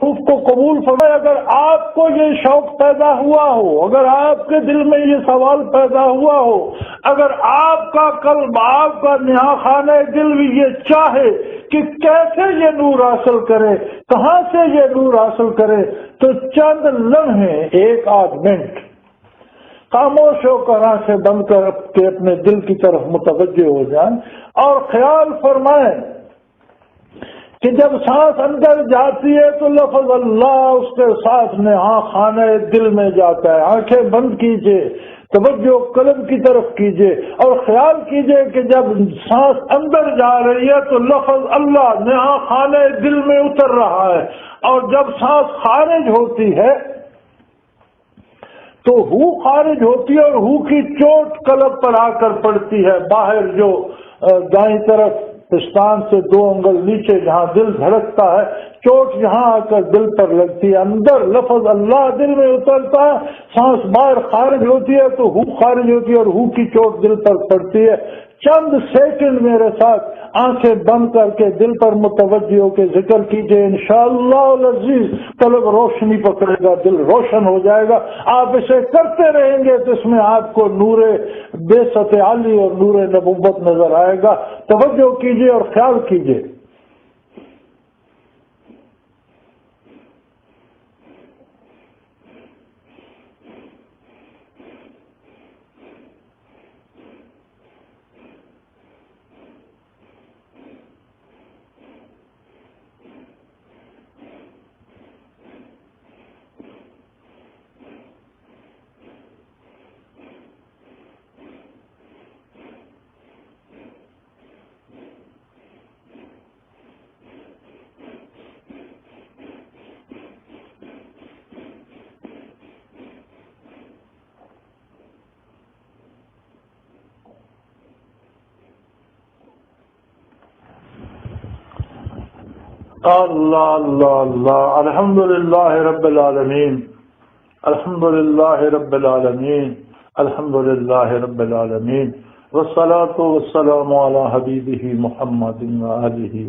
اس کو قبول فرمائے۔ اگر آپ کو یہ شوق پیدا ہوا ہو، اگر آپ کے دل میں یہ سوال پیدا ہوا ہو، اگر آپ کا قلب، آپ کا نہا خانہ دل بھی یہ چاہے کہ کیسے یہ نور حاصل کرے، کہاں سے یہ نور حاصل کرے، تو چند لمحے، ایک آدھ منٹ خاموش ہو کر آنکھیں بند کر کے اپنے دل کی طرف متوجہ ہو جائیں اور خیال فرمائیں کہ جب سانس اندر جاتی ہے تو لفظ اللہ اس کے ساتھ نہا خانہ دل میں جاتا ہے۔ آنکھیں بند کیجئے، توجہ قلب کی طرف کیجئے اور خیال کیجئے کہ جب سانس اندر جا رہی ہے تو لفظ اللہ نہا خانہ دل میں اتر رہا ہے، اور جب سانس خارج ہوتی ہے تو ہو خارج ہوتی ہے اور ہو کی چوٹ قلب پر آ کر پڑتی ہے۔ باہر جو دائیں طرف پستان سے 2 انگل نیچے جہاں دل دھڑکتا ہے، چوٹ یہاں آ کر دل پر لگتی ہے، اندر لفظ اللہ دل میں اترتا ہے، سانس باہر خارج ہوتی ہے تو ہو خارج ہوتی ہے اور ہو کی چوٹ دل پر پڑتی ہے۔ چند سیکنڈ میرے ساتھ آنکھیں بند کر کے دل پر متوجہ ہو کے ذکر کیجئے، انشاءاللہ العزیز قلب روشنی پکڑے گا، دل روشن ہو جائے گا۔ آپ اسے کرتے رہیں گے تو اس میں آپ کو نور بعثت علی اور نور نبوت نظر آئے گا۔ توجہ کیجئے اور خیال کیجئے۔ اللہ اللہ اللہ، الحمدللہ رب العالمین، الحمدللہ رب العالمین، الحمدللہ رب العالمین، والصلاة والسلام علی حبیبہ محمد وآلہ